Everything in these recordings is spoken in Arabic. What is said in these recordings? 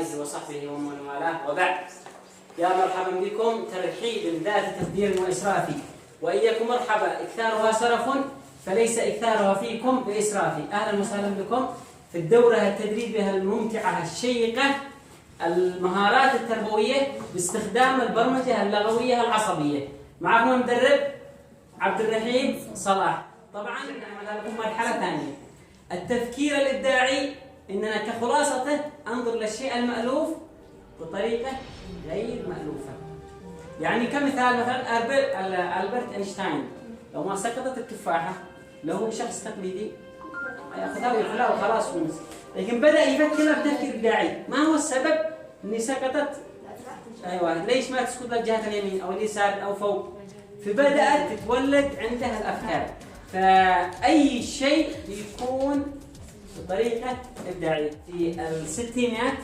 آله وصحبه ومن والاه، وبعد. يا مرحبا بكم ترحيب ذات تقدير وإسراف، وإياكم مرحبا إكثارها سرف فليس إكثارها فيكم بإسراف. أهلا وسهلا بكم في الدورة التدريبية الممتعة الشيقة، المهارات التربوية باستخدام البرمجة اللغوية العصبية. معكم المدرب عبد الرحيم صلاح. طبعا نعمل لكم مرحلة ثانية، التفكير الإبداعي، إننا كخلاصته أنظر للشيء المألوف بطريقة غير مألوفة. يعني كمثال مثلا ألبرت أينشتاين، لو ما سقطت التفاحة لو هو شخص تقليدي ياخذها ويخلها وخلاص ونس، لكن بدأ يفكر بتفكير إبداعي. ما هو السبب إني سقطت؟ أيوة، ليش ما تسقط للجهة اليمين أو اليسار أو فوق؟ فبدأت تتولد عندها الأفكار. فأي شيء يكون بطريقة إبداعية. في الستينات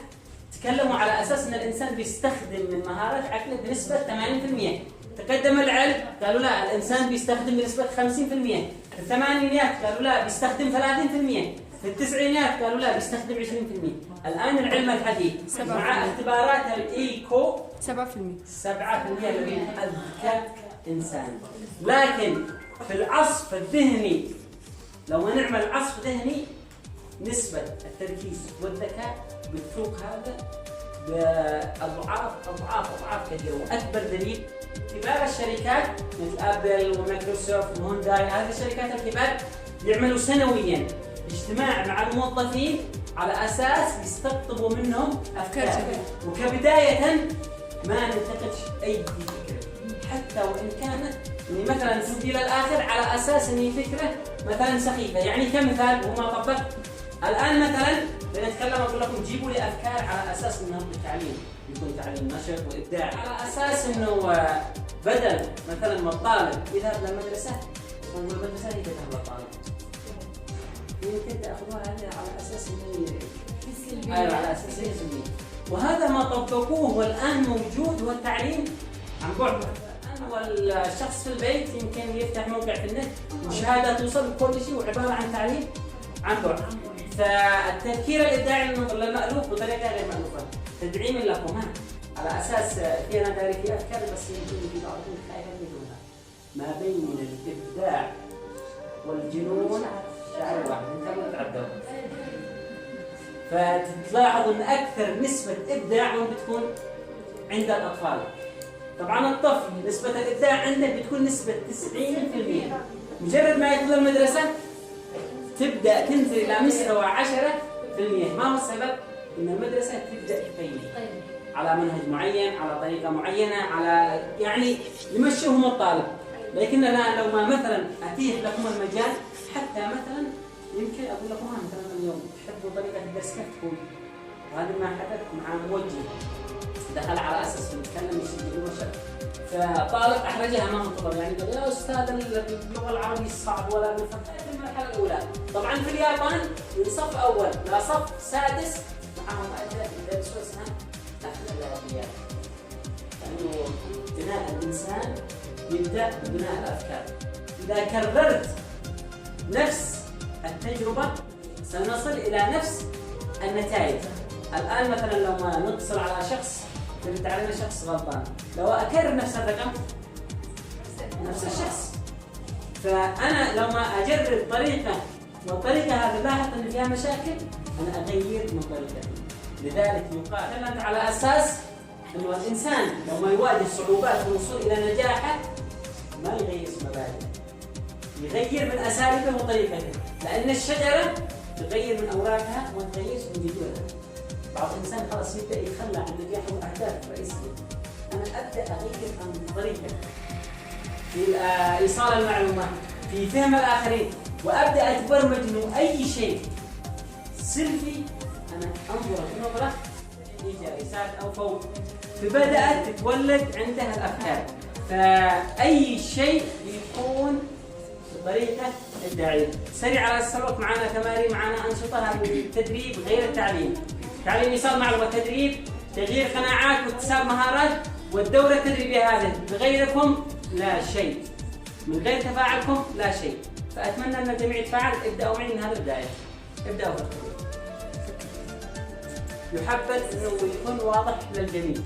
تكلموا على أساس أن الإنسان بيستخدم من مهارات عقله بنسبة 80%. تقدم العلم قالوا لا، الإنسان بيستخدم بنسبة 50%. في الثمانينات قالوا لا، بيستخدم 30%. في التسعينات قالوا لا، بيستخدم 20%. الآن العلم الحديث مع اختبارات الإيكو 7% الذي أذكى إنسان. لكن في العصف الذهني، لو ما نعمل عصف ذهني، نسبة التركيز والذكاء بتفوق هذا بأضعاف كثيرة. وأكبر دليل كبار الشركات مثل أبل ومايكروسوفت وهونداي، هذه الشركات الكبار يعملوا سنويا اجتماع مع الموظفين على أساس يستقطبوا منهم أفكار. وكبداية ما ننتقدش أي فكرة حتى وإن كانت مثلا تودي للآخر على أساس أن فكرة مثلا سخيفة. يعني كمثال وما طبق الآن مثلا بنتكلم أقول لكم جيبوا لي أفكار على أساس أنه التعليم يكون تعليم نشط وإبداع، على أساس أنه بدل مثلا ما الطالب يذهب للمدرسة والمدرسة هي تذهب للطالب، يمكن تأخذوها على أساس أنه على أساس يسميه. وهذا ما طبقوه والآن موجود، هو التعليم عن بعد. والشخص في البيت يمكن يفتح موقع في النت مشاهدة توصل كل شيء وعبارة عن تعليم عن بعد. فالتفكير الإبداعي للمألوف بطريقة غير مألوفة. تدعيم لكم على أساس في أنا داري في أفكار بس يمكن في بعضهم خايفين منها. ما بين الإبداع والجنون شعر واحد، انتم تعدوا. فتلاحظوا أن أكثر نسبة إبداع بتكون عند الأطفال. طبعا الطفل نسبة الإبداع عنده بتكون نسبة 90%. مجرد ما يدخل المدرسة تبدأ تنزل إلى مستوى 10%. ما هو السبب؟ إن المدرسة تبدأ تقيم على منهج معين، على طريقة معينة، على يعني يمشيهم الطالب. لكن أنا لو ما مثلا أتيح لكم المجال، حتى مثلا يمكن أقول لكم مثلا اليوم تحبوا طريقة الدرس كيف تكون، وهذا ما حدث مع موجه دخل على أساس نتكلم يشد المشهد، فطالب أحرجها ما منتظر، يعني قال يا أستاذ اللغة العربية صعب ولا بالفتح في المرحلة الأولى. طبعا في اليابان من صف أول لا صف سادس معهم مادة يدرسوا اسمها الأخلاقيات، لأنه بناء الإنسان يبدأ ببناء الأفكار. إذا كررت نفس التجربة سنصل إلى نفس النتائج. الآن مثلا لو ما نتصل على شخص قلت علينا شخص غلطان، لو أكرر نفس الرقم نفس الشخص. فأنا لو ما أجرب طريقة والطريقة هذه لاحظت أن فيها مشاكل، أنا أغير من طريقتي. لذلك يقال على أساس أنه الإنسان لو ما يواجه صعوبات في الوصول إلى نجاحه ما يغير مبادئه، يغير من أساليبه وطريقته، لأن الشجرة تغير من أوراقها وما تغيرش من جذورها. بعض الإنسان خلاص يبدأ يتخلى عن نجاحه وأهدافه الرئيسية. أنا أبدأ أغير عن طريقة في إيصال المعلومات، في فهم الآخرين، وأبدأ أتبرمج إنه أي شيء سلبي أنا أنظر بنظرة إيجابية أو فوق. فبدأت تتولد عندها الأفكار. فأي شيء يكون بطريقة إبداعية. سريع على السبق، معنا تمارين، معنا أنشطة. هذا التدريب غير التعليم. تعليم إيصال معلومات، تدريب تغيير قناعات واكتساب مهارات. والدورة التدريبية هذه بغيركم لا شيء، من غير تفاعلكم لا شيء. فأتمنى أن الجميع يتفاعل. ابدأوا معي من هذا البداية، ابدأوا. يحبذ انه يكون واضح للجميع.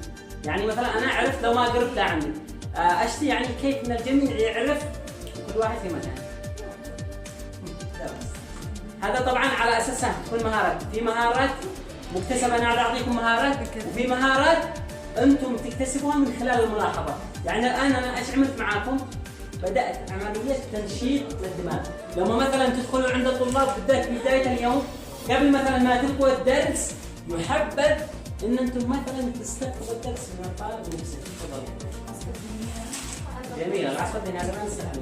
يعني مثلا انا عرفت لو ما قربت عندي اشتي، يعني كيف ان الجميع يعرف كل واحد في مكانه. هذا طبعا على اساس تكون مهارات، في مهارات مكتسبه، انا اعطيكم مهارات، وفي مهارات انتم تكتسبوها من خلال الملاحظه. يعني الان انا ايش عملت معاكم؟ بدات عمليه تنشيط للدماغ. لما مثلا تدخلوا عند الطلاب بالذات في بدايه اليوم قبل مثلا ما تبقوا الدرس، يحبذ ان انتم مثلا تستقبلوا الدرس من الطالب نفسه. تفضلوا. جميل، العصر الديني هذا ما نستحمله.